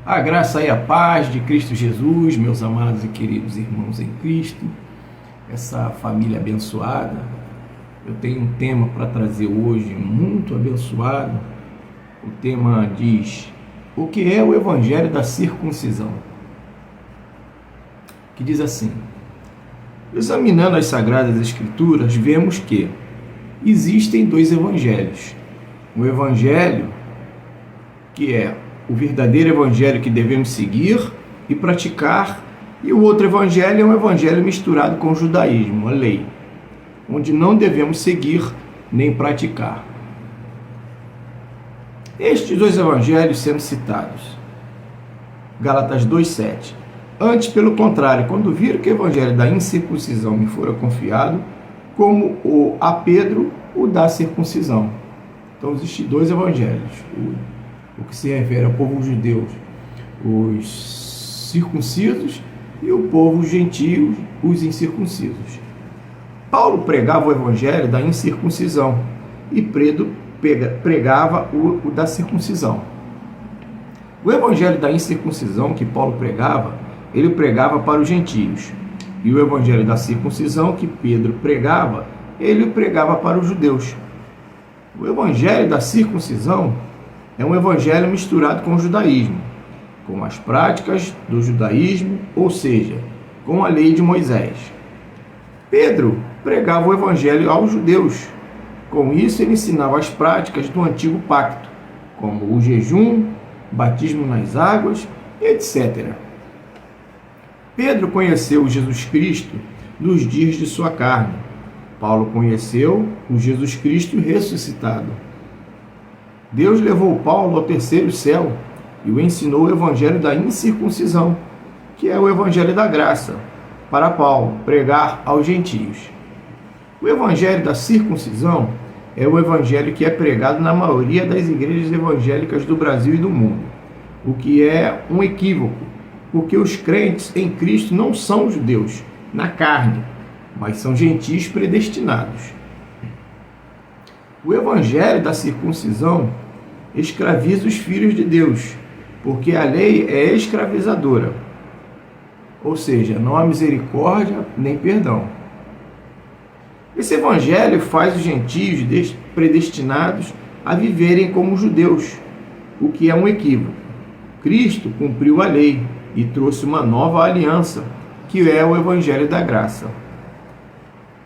A graça e a paz de Cristo Jesus, meus amados e queridos irmãos em Cristo, essa família abençoada. Eu tenho um tema para trazer hoje muito abençoado. O tema diz: o que é o Evangelho da circuncisão? Que diz assim: examinando as Sagradas Escrituras, vemos que existem dois evangelhos. O evangelho que é o verdadeiro evangelho que devemos seguir e praticar, e o outro evangelho é um evangelho misturado com o judaísmo, a lei, onde não devemos seguir nem praticar. Estes dois evangelhos sendo citados, Gálatas 2,7: antes, pelo contrário, quando viram que o evangelho da incircuncisão me fora confiado, como a Pedro o da circuncisão. Então existem dois evangelhos, o que se refere ao povo judeu, os circuncisos, e o povo gentio, os incircuncisos. Paulo pregava o evangelho da incircuncisão e Pedro pregava o da circuncisão. O evangelho da incircuncisão que Paulo pregava, ele pregava para os gentios, e o evangelho da circuncisão que Pedro pregava, ele pregava para os judeus. O evangelho da circuncisão é um evangelho misturado com o judaísmo, com as práticas do judaísmo, ou seja, com a lei de Moisés. Pedro pregava o evangelho aos judeus. Com isso, ele ensinava as práticas do antigo pacto, como o jejum, batismo nas águas, etc. Pedro conheceu Jesus Cristo nos dias de sua carne. Paulo conheceu o Jesus Cristo ressuscitado. Deus levou Paulo ao terceiro céu e o ensinou o evangelho da incircuncisão, que é o evangelho da graça, para Paulo pregar aos gentios. O evangelho da circuncisão é o evangelho que é pregado na maioria das igrejas evangélicas do Brasil e do mundo, o que é um equívoco, porque os crentes em Cristo não são judeus na carne, mas são gentios predestinados. O evangelho da circuncisão escraviza os filhos de Deus, porque a lei é escravizadora, ou seja, não há misericórdia nem perdão. Esse evangelho faz os gentios predestinados a viverem como judeus, o que é um equívoco. Cristo cumpriu a lei e trouxe uma nova aliança, que é o evangelho da graça.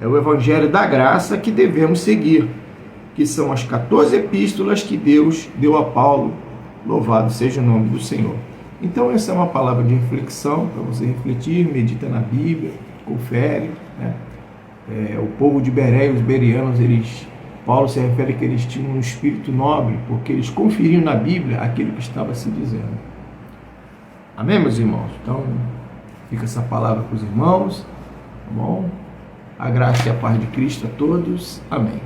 É o evangelho da graça que devemos seguir, que são as 14 epístolas que Deus deu a Paulo. Louvado seja o nome do Senhor. Então essa é uma palavra de reflexão para você refletir, medita na Bíblia, confere, né? O povo de Bereia, os bereanos, Paulo se refere que eles tinham um espírito nobre, porque eles conferiam na Bíblia aquilo que estava se dizendo. Amém, meus irmãos? Então fica essa palavra para os irmãos, tá bom? A graça e a paz de Cristo a todos. Amém.